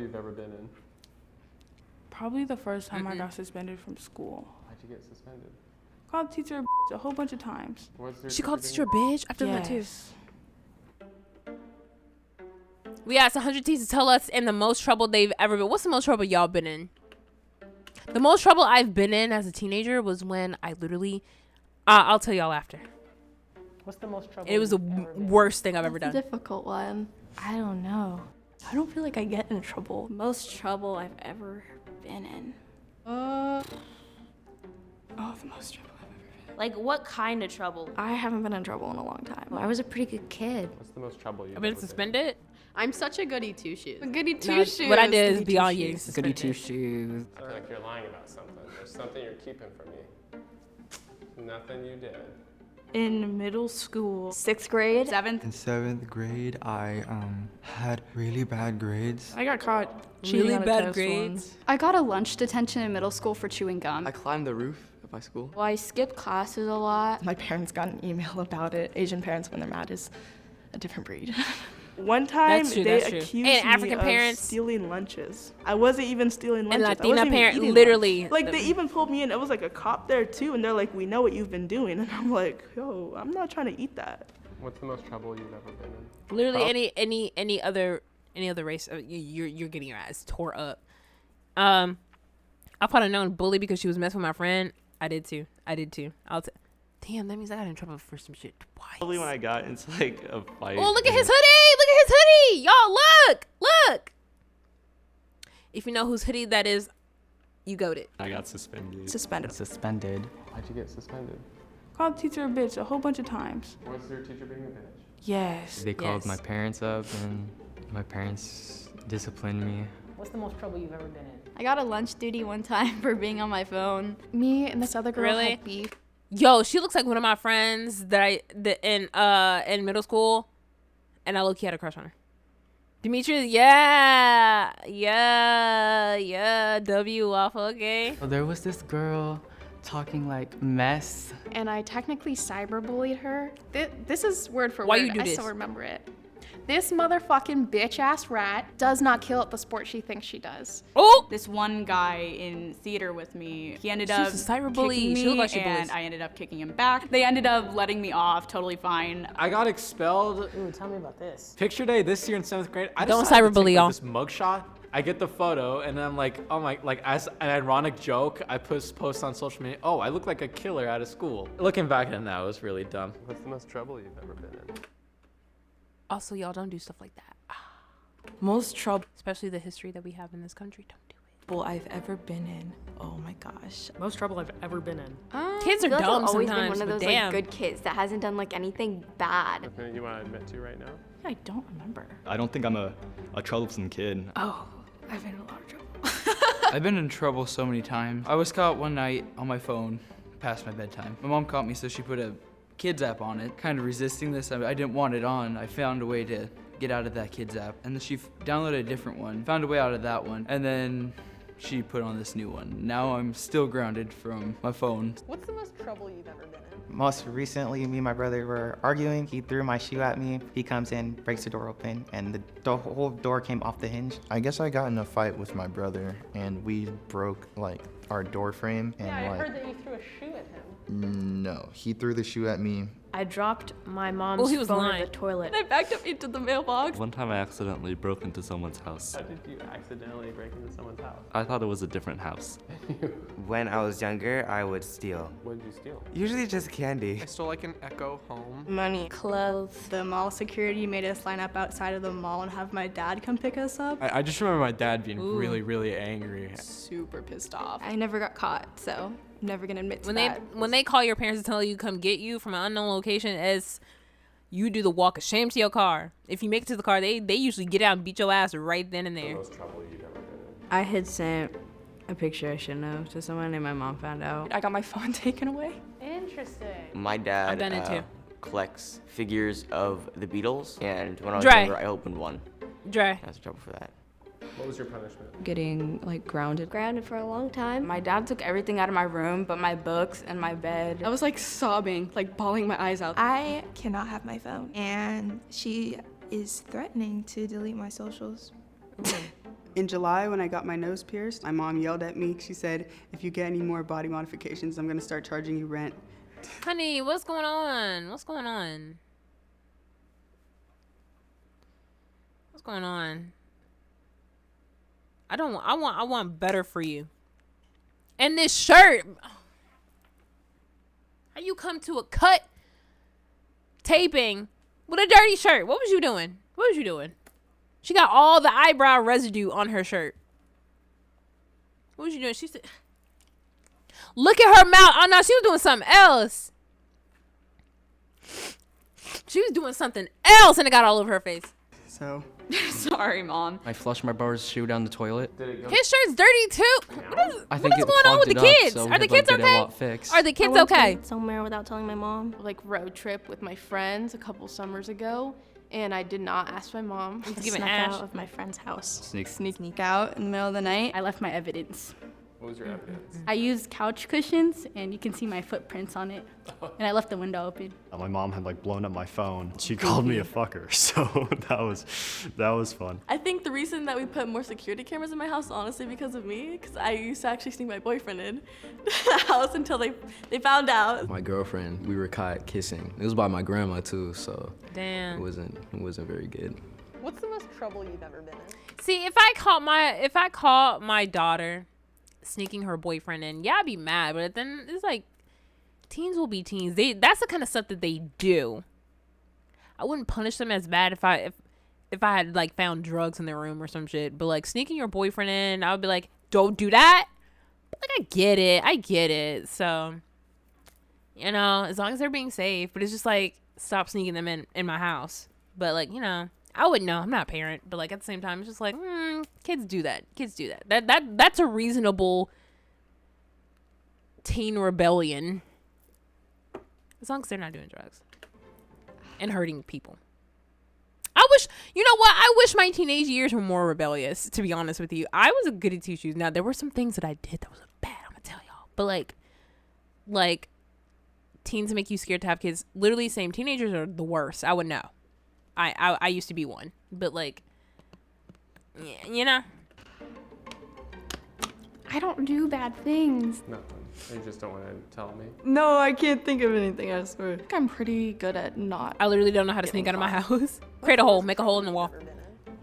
you've ever been in? Probably the first time I got suspended from school. Why'd you get suspended? Called the teacher a whole bunch of times. She called the teacher a bitch? I've done that too. Yes. We asked 100 teens to tell us in the most trouble they've ever been. What's the most trouble y'all been in? The most trouble I've been in as a teenager was when I literally, I'll tell y'all after. What's the most trouble? It was the worst thing I've ever done. That's a difficult one. I don't know. I don't feel like I get in trouble. Most trouble I've ever been in. Oh, the most trouble I've ever been in. Like, what kind of trouble? I haven't been in trouble in a long time. I was a pretty good kid. What's the most trouble you've I've been ever suspended. I'm such a goody two shoes. Goody two No, shoes. what I did is Goody beyond two you. shoes. Goody two shoes. I feel like you're lying about something. There's something you're keeping from me. Nothing you did. In middle school. 6th grade. 7th. In 7th grade, I had really bad grades. I got caught cheating Really on a bad test grades. once. I got a lunch detention in middle school for chewing gum. I climbed the roof of my school. Well, I skipped classes a lot. My parents got an email about it. Asian parents, when they're mad, is a different breed. One time, That's true, they that's true. accused And me African of parents. stealing lunches. I wasn't even stealing And lunches. I Latina wasn't even parent, eating literally. lunch. Like, they even pulled me in. It was like a cop there, too, and they're like, we know what you've been doing. And I'm like, yo, I'm not trying to eat that. What's the most trouble you've ever been in? Literally any other race, you're getting your ass tore up. I probably known bully because she was messing with my friend. I did too. Damn, that means I got in trouble for some shit twice. Probably when I got into like a fight. Oh, look at his hoodie! Look at his hoodie! Y'all, look! If you know whose hoodie that is, you got it. I got suspended. Suspended. Why'd you get suspended? Called the teacher a bitch a whole bunch of times. Was your teacher being a bitch? Yes. They called Yes. my parents up and my parents disciplined me. What's the most trouble you've ever been in? I got a lunch duty one time for being on my phone. Me and this other girl Really? had beef. Yo, she looks like one of my friends that in middle school, and I low-key had a crush on her. Demetrius, yeah, W off, okay. So there was this girl talking like mess. And I technically cyberbullied her. This is word for Why word. you do I this? still remember it. This motherfucking bitch-ass rat does not kill at the sport she thinks she does. Oh, This one guy in theater with me, he ended She up was a cyberbully. kicking She me, looked like she and bullies. I ended up kicking him back. They ended up letting me off, totally fine. I got expelled. Ooh, tell me about this. Picture day this year in 7th grade. I Don't decided to cyberbully take, y'all. This mugshot. I get the photo and I'm like, oh my, like as an ironic joke, I post on social media. Oh, I look like a killer out of school. Looking back at it now, it was really dumb. What's the most trouble you've ever been in? also, y'all don't do stuff like that. Most trouble Especially the history that we have in this country. Don't do it. I've ever been in. Oh my gosh. Most trouble I've ever been in. Kids are I feel like dumb I've always been sometimes, one of but those damn. like good kids that hasn't done like anything bad. Something you want to admit to right now? I don't remember. I don't think I'm a troublesome kid. Oh, I've been in a lot of trouble. I've been in trouble so many times. I was caught one night on my phone past my bedtime. My mom caught me, so she put a kids app on it. Kind of resisting this, I didn't want it on. I found a way to get out of that kids app, and then she downloaded a different one, found a way out of that one, and then she put on this new one. Now I'm still grounded from my phone. What's the most trouble you've ever been in? Most recently, me and my brother were arguing. He threw my shoe at me. He comes in, breaks the door open, and the whole door came off the hinge. I guess I got in a fight with my brother, and we broke like our door frame. And Yeah, I heard that you threw a shoe at him. No, he threw the shoe at me. I dropped my mom's he was phone lying. in the toilet. And I backed up into the mailbox. One time I accidentally broke into someone's house. How did you accidentally break into someone's house? I thought it was a different house. When I was younger, I would steal. What did you steal? Usually just candy. I stole like an Echo home. Money. Clothes. The mall security made us line up outside of the mall and have my dad come pick us up. I just remember my dad being Ooh. really, really angry. Super pissed off. I never got caught, so I'm never gonna admit to When that. they call your parents to tell you come get you from an unknown location, as you do the walk of shame to your car. If you make it to the car, they usually get out and beat your ass right then and The there. most trouble you've ever been in? I had sent a picture I shouldn't have to someone and my mom found out. I got my phone taken away. Interesting. My I've dad done it too. collects figures of the Beatles, and when I was Dry. younger, I opened one. Dry. I was in trouble for that. What was your punishment? Getting like grounded. Grounded for a long time. My dad took everything out of my room but my books and my bed. I was like sobbing, like bawling my eyes out. I cannot have my phone, and she is threatening to delete my socials. In July, when I got my nose pierced, my mom yelled at me. She said, if you get any more body modifications, I'm gonna start charging you rent. Honey, what's going on? What's going on? What's going on? I want better for you. And this shirt. How you come to a cut taping with a dirty shirt? What was you doing? What was you doing? She got all the eyebrow residue on her shirt. What was you doing? She said, look at her mouth. Oh no, she was doing something else. She was doing something else and it got all over her face. So. Sorry, Mom. I flushed my brother's shoe down the toilet. His shirt's dirty too. I think What is it going on with the clogged it up, kids? so we Are the had, like, kids get it a okay? lot fixed. Are the kids I went okay? somewhere without telling my mom. Like road trip with my friends a couple summers ago, and I did not ask my mom. I Give an snuck ash. out of my friend's house. Sneak out in the middle of the night. I left my evidence. What was your evidence? I used couch cushions, and you can see my footprints on it. And I left the window open. My mom had like blown up my phone. She called me a fucker, so that was fun. I think the reason that we put more security cameras in my house, honestly, because of me, because I used to actually sneak my boyfriend in the house until they found out. My girlfriend, we were caught kissing. It was by my grandma too, so Damn. it wasn't very good. What's the most trouble you've ever been in? See, if I caught my daughter sneaking her boyfriend in, yeah, I'd be mad. But then it's like, teens will be teens. That's the kind of stuff that they do. I wouldn't punish them as bad if I had like found drugs in their room or some shit. But like sneaking your boyfriend in, I would be like, don't do that. But like, I get it. So, you know, as long as they're being safe. But it's just like, stop sneaking them in my house. But like, you know, I wouldn't know. I'm not a parent, but like at the same time, it's just like, kids do that. Kids do that. That's a reasonable teen rebellion, as long as they're not doing drugs and hurting people. I wish, you know what? I wish my teenage years were more rebellious. To be honest with you, I was a goody two shoes. Now there were some things that I did that was bad. I'm gonna tell y'all, but like teens make you scared to have kids. Literally, same teenagers are the worst. I would know. I used to be one, but like, yeah, you know. I don't do bad things. Nothing. You just don't want to tell me. No, I can't think of anything, I swear. I think I'm pretty good at not. I literally don't know how to sneak out of my house. Create a hole, make a hole in the wall.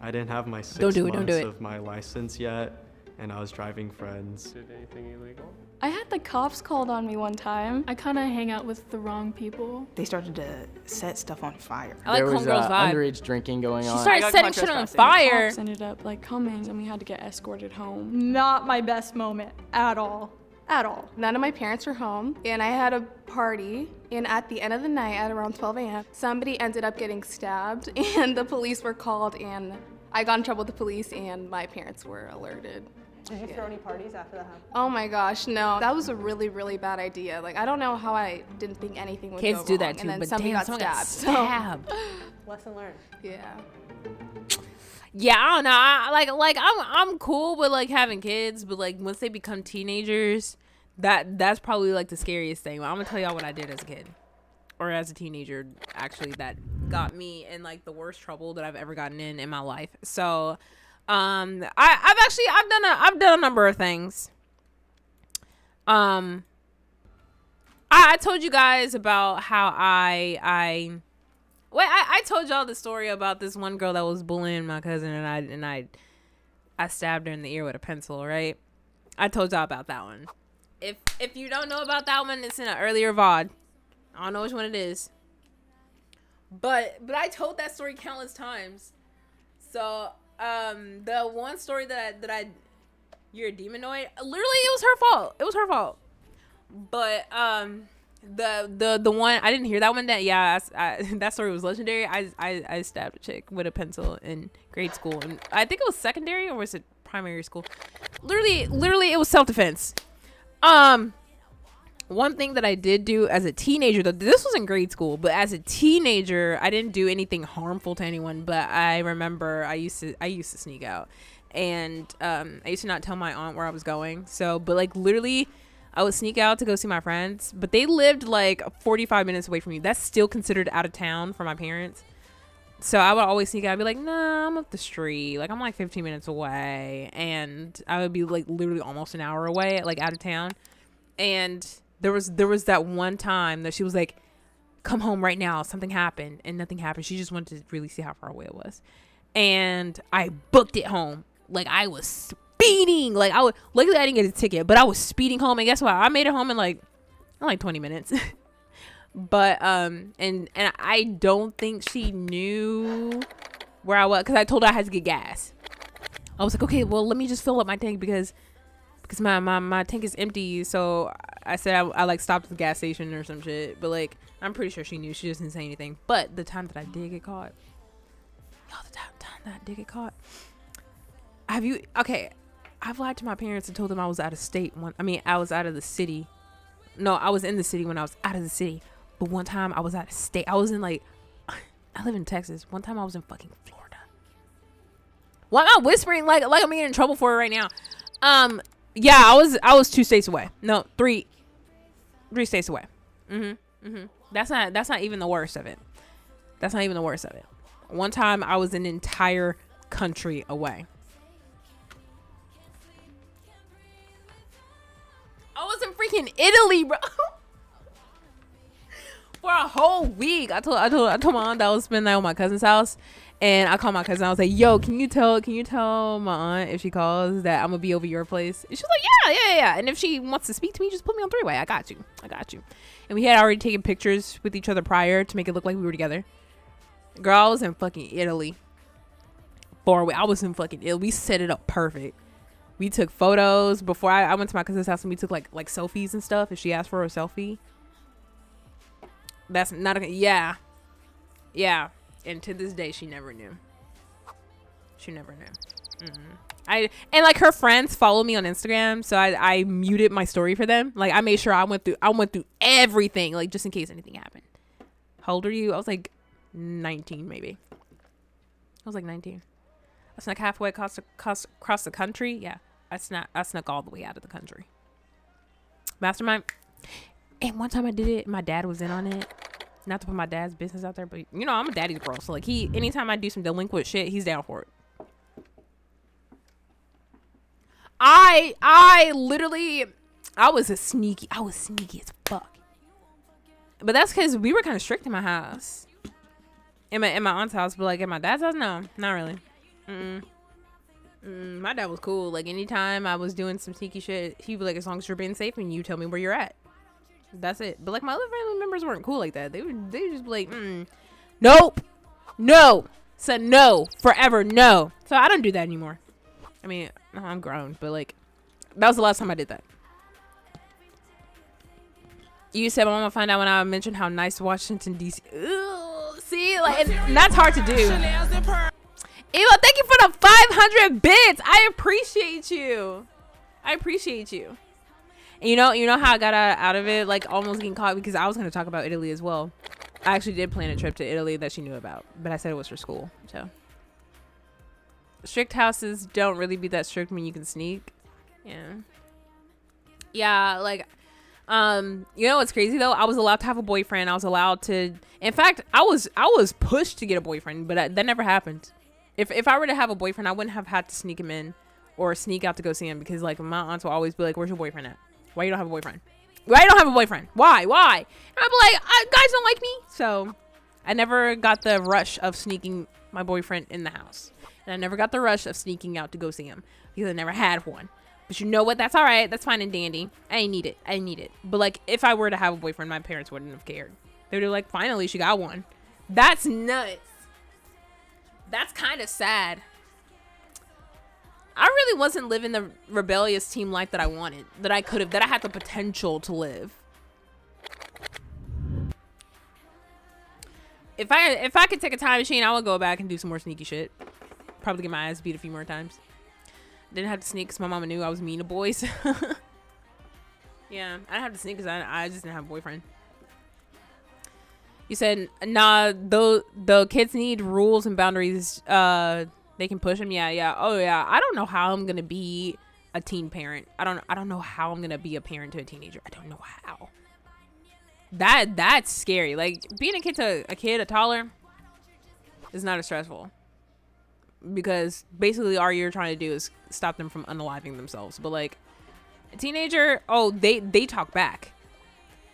I didn't have my 6 Don't do months it. of my license yet, and I was driving friends. Did anything illegal? I had the cops called on me one time. I kind of hang out with the wrong people. They started to set stuff on fire. I like there was homegirl's vibe. underage drinking going She on. started setting shit on fire. Cops ended up like coming, and we had to get escorted home. Not my best moment at all. At all. None of my parents were home, and I had a party, and at the end of the night, at around 12 a.m., somebody ended up getting stabbed, and the police were called, and I got in trouble with the police, and my parents were alerted. Did you throw any parties after that happened? Oh my gosh, no. That was a really, really bad idea. Like, I don't know how I didn't think anything would Kids go do wrong, that too, and then but somebody damn, got someone got stabbed. Lesson learned. Yeah. Yeah, I don't know. I'm cool with like having kids, but like once they become teenagers, that's probably like the scariest thing. I'm gonna tell y'all what I did as a kid or as a teenager, actually, that got me in like the worst trouble that I've ever gotten in my life. So, I've done a number of things. I told you guys about how I told y'all the story about this one girl that was bullying my cousin, and I stabbed her in the ear with a pencil, right? I told y'all about that one. If you don't know about that one, it's in an earlier VOD. I don't know which one it is. But I told that story countless times. So the one story that I you're a demonoid, literally it was her fault. It was her fault. But the one I didn't hear that one. That story was legendary. I stabbed a chick with a pencil in grade school, and I think it was secondary or was it primary school. Literally it was self-defense. One thing that I did do as a teenager, though, this was in grade school, but as a teenager, I didn't do anything harmful to anyone. But I remember I used to sneak out, and I used to not tell my aunt where I was going. So, but like literally, I would sneak out to go see my friends, but they lived like 45 minutes away from me. That's still considered out of town for my parents. So I would always sneak out. I'd be like, nah, I'm up the street. Like, I'm like 15 minutes away. And I would be like literally almost an hour away, like out of town. And there was that one time that she was like, come home right now. Something happened. And nothing happened. She just wanted to really see how far away it was. And I booked it home. Like, I was speeding. Like, luckily I didn't get a ticket, but I was speeding home. And guess what? I made it home in like 20 minutes. But and I don't think she knew where I was, because I told her I had to get gas. I was like, okay, well, let me just fill up my tank because my tank is empty. So I said I like stopped at the gas station or some shit. But like, I'm pretty sure she knew. She just didn't say anything. But the time that I did get caught, I've lied to my parents and told them I was out of state. I was out of the city. No, I was in the city when I was out of the city. But one time I was out of state. I was in like, I live in Texas. One time I was in fucking Florida. Why am I whispering like I'm getting in trouble for it right now? Yeah, I was 2 states away. No, three states away. That's not even the worst of it. That's not even the worst of it. One time I was an entire country away. I was in freaking Italy, bro. For a whole week. I told my aunt that I was spending the night at my cousin's house, and I called my cousin. I was like, "Yo, can you tell my aunt if she calls that I'm gonna be over your place?" And she's like, "Yeah." And if she wants to speak to me, just put me on 3-way. I got you. And we had already taken pictures with each other prior to make it look like we were together. Girl, I was in fucking Italy. I was in fucking Italy. We set it up perfect. We took photos before I went to my cousin's house, and we took like selfies and stuff. If she asked for a selfie. That's not yeah. And to this day, she never knew. And like her friends follow me on Instagram, so I muted my story for them. Like, I made sure I went through everything, like, just in case anything happened. How old are you? I was like 19, maybe. I was like 19. I snuck halfway across the country. Yeah, I snuck all the way out of the country. Mastermind. And one time I did it, my dad was in on it. Not to put my dad's business out there, but you know, I'm a daddy's girl. So like, anytime I do some delinquent shit, he's down for it. I literally, I was sneaky as fuck. But that's because we were kind of strict in my house. In my aunt's house, but like in my dad's house, no, not really. My dad was cool. Like, anytime I was doing some sneaky shit, he'd be like, as long as you're being safe and you tell me where you're at. That's it. But like, my other family members weren't cool like that. They would just be like, nope, no, said no, forever no. So I don't do that anymore. I mean, I'm grown, but like, that was the last time I did that. You said, "Mama, find out when I mentioned how nice Washington D.C." Ugh, see, like, and that's hard to do. Eva, thank you for the 500 bits. I appreciate you. And you know how I got out of it, like almost getting caught, because I was going to talk about Italy as well. I actually did plan a trip to Italy that she knew about, but I said it was for school. So strict houses don't really be that strict when you can sneak. Yeah, like, you know what's crazy though? I was allowed to have a boyfriend. I was allowed to. In fact, I was pushed to get a boyfriend, but that never happened. If I were to have a boyfriend, I wouldn't have had to sneak him in or sneak out to go see him, because like my aunts will always be like, "Where's your boyfriend at? Why you don't have a boyfriend? Why you don't have a boyfriend? Why?" And I'd be like, guys don't like me. So I never got the rush of sneaking my boyfriend in the house. And I never got the rush of sneaking out to go see him, because I never had one. But you know what? That's all right. That's fine and dandy. I ain't need it. But like, if I were to have a boyfriend, my parents wouldn't have cared. They would be like, finally, she got one. That's nuts. That's kind of sad. I really wasn't living the rebellious teen life that I wanted, that I had the potential to live. If I could take a time machine, I would go back and do some more sneaky shit. Probably get my ass beat a few more times. Didn't have to sneak because my mama knew I was mean to boys. Yeah, I didn't have to sneak because I just didn't have a boyfriend. You said, nah, the kids need rules and boundaries. They can push them. Yeah. Oh yeah. I don't know how I'm gonna be a teen parent. I don't know how I'm gonna be a parent to a teenager. I don't know how. That's scary. Like, being a kid to a toddler. It's not as stressful. Because basically all you're trying to do is stop them from unaliving themselves. But like a teenager, they talk back.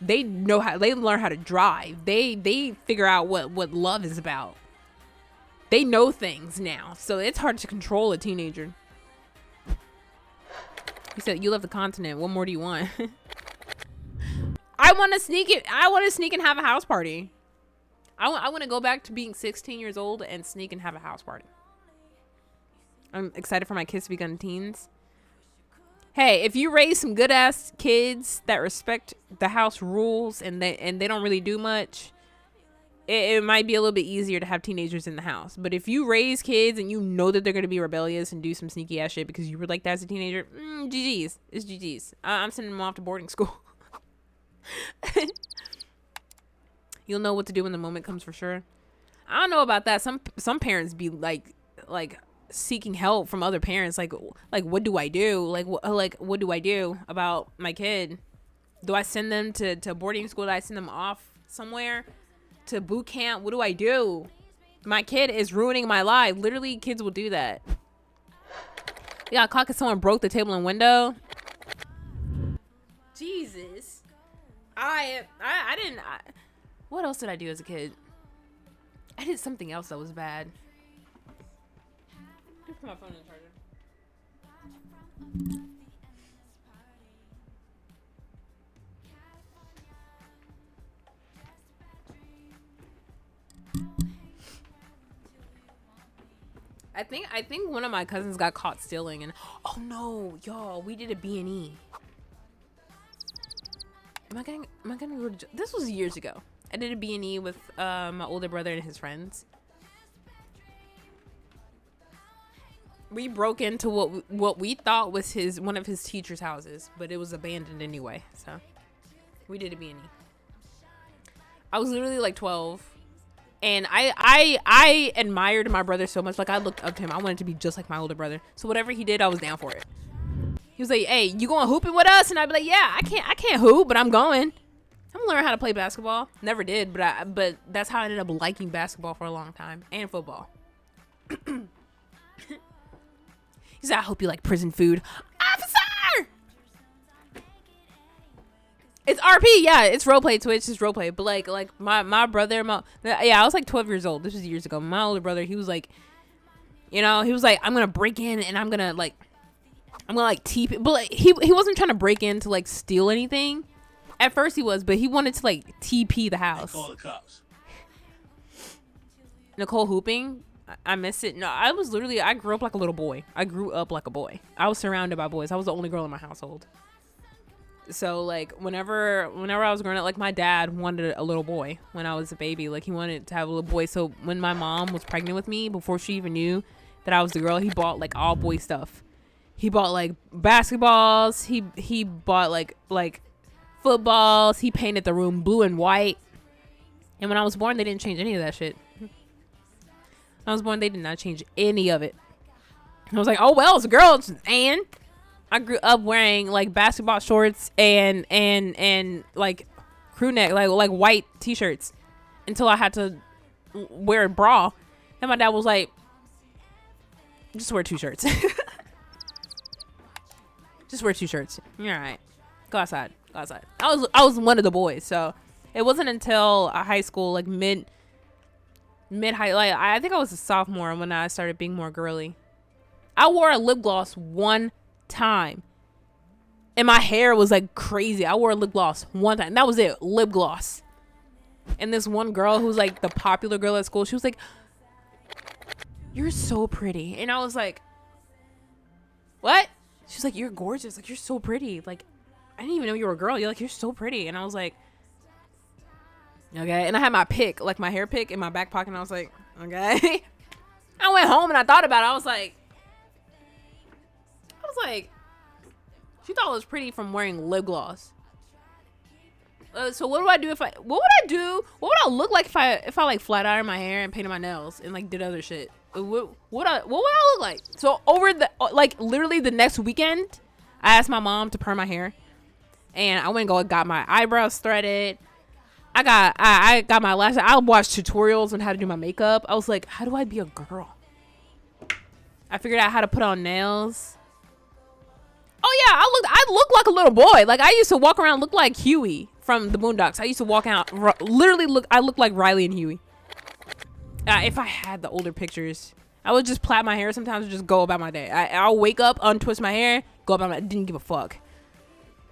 They learn how to drive. They figure out what love is about. They know things now. So it's hard to control a teenager. He said, you left the continent. What more do you want? I want to sneak and have a house party. I want to go back to being 16 years old and sneak and have a house party. I'm excited for my kids to become teens. Hey, if you raise some good ass kids that respect the house rules and they don't really do much, it might be a little bit easier to have teenagers in the house. But if you raise kids and you know that they're going to be rebellious and do some sneaky ass shit because you were like that as a teenager, GG's. It's GG's. I'm sending them off to boarding school. You'll know what to do when the moment comes for sure. I don't know about that. Some parents be like seeking help from other parents. Like what do I do? Like what do I do about my kid? Do I send them to boarding school? Do I send them off somewhere to boot camp? What do I do? My kid is ruining my life. Literally, kids will do that. Yeah, caught because someone broke the table and window. Jesus. I didn't. What else did I do as a kid? I did something else that was bad. Put my phone in the charger. I think one of my cousins got caught stealing, and oh no, y'all, we did a B&E. Am I gonna go to this was years ago. I did a B&E with my older brother and his friends. We broke into what we thought was one of his teacher's houses, but it was abandoned anyway. So we did a B&E. I was literally like 12, and I admired my brother so much. Like I looked up to him. I wanted to be just like my older brother. So whatever he did, I was down for it. He was like, "Hey, you going hooping with us?" And I'd be like, "Yeah, I can't hoop, but I'm going. I'm gonna learn how to play basketball." Never did, but that's how I ended up liking basketball for a long time and football. He said, "I hope you like prison food." Officer! It's RP, yeah. It's roleplay, Twitch. It's roleplay. But like my brother, I was like 12 years old. This was years ago. My older brother, he was like, he was like, I'm gonna break in and I'm gonna like TP. But like, he wasn't trying to break in to like steal anything. At first he was, but he wanted to like TP the house. Call the cops. Nicole hooping. I miss it. No, I grew up like a little boy. I grew up like a boy. I was surrounded by boys. I was the only girl in my household. So like whenever I was growing up, like my dad wanted a little boy when I was a baby. Like he wanted to have a little boy. So when my mom was pregnant with me, before she even knew that I was the girl, he bought like all boy stuff. He bought like basketballs. He bought like footballs. He painted the room blue and white. And when I was born, they didn't change any of that shit. When I was born, they did not change any of it. I was like, oh well, it's a girl. And I grew up wearing like basketball shorts and like crew neck, like white t-shirts until I had to wear a bra. And my dad was like, just wear 2 shirts. Just wear 2 shirts. You're all right. Go outside. I was one of the boys. So it wasn't until high school, like mid-high, like I think I was a sophomore when I started being more girly. I wore a lip gloss one time and my hair was like crazy. I wore a lip gloss one time. That was it. Lip gloss. And this one girl who's like the popular girl at school, she was like, "You're so pretty." And I was like, "What?" She's like, "You're gorgeous. Like, you're so pretty. Like, I didn't even know you were a girl. You're so pretty." And I was like, okay. And I had my pick, like my hair pick in my back pocket. And I was like, okay. I went home and I thought about it. I was like, she thought I was pretty from wearing lip gloss. So what do I do what would I look like if I like flat ironed my hair and painted my nails and like did other shit? What would I look like? So over the, like literally the next weekend, I asked my mom to perm my hair and I went and got my eyebrows threaded. I got my lashes. I watched tutorials on how to do my makeup. I was like, how do I be a girl? I figured out how to put on nails. Oh yeah, I look like a little boy. Like I used to walk around look like Huey from the Boondocks. I used to walk out literally I look like Riley and Huey. If I had the older pictures, I would just plait my hair sometimes and just go about my day. I'll wake up, untwist my hair, go about my, didn't give a fuck.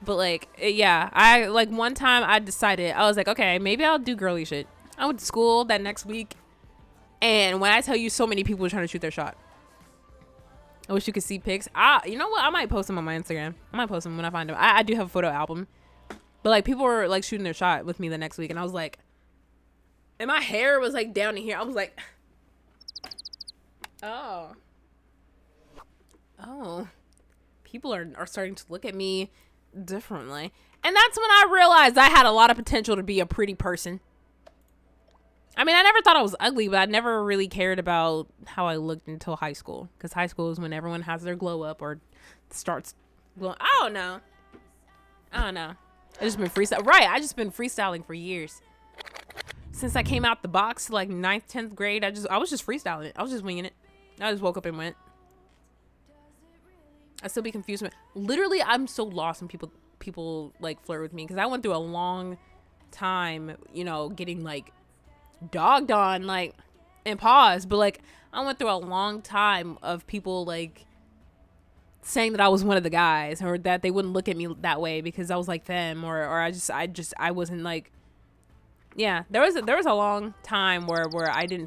But like, yeah, I like one time I decided, I was like, okay, maybe I'll do girly shit. I went to school that next week, and when I tell you, so many people were trying to shoot their shot. I wish you could see pics. You know what? I might post them on my Instagram. I might post them when I find them. I do have a photo album, but like people were like shooting their shot with me the next week, and I was like, and my hair was like down to here. I was like, oh, people are starting to look at me differently. And that's when I realized I had a lot of potential to be a pretty person. I mean, I never thought I was ugly, but I never really cared about how I looked until high school. Because high school is when everyone has their glow up or starts glowing. I don't know. I just been freestyle. Right, I just been freestyling for years. Since I came out the box, like 9th, 10th grade, I was just freestyling it. I was just winging it. I just woke up and went. I still be confused. Literally, I'm so lost when people like flirt with me, because I went through a long time, you know, getting like dogged on, like, and pause, but like I went through a long time of people like saying that I was one of the guys, or that they wouldn't look at me that way because I was like them, or I wasn't like, yeah, there was a long time where I didn't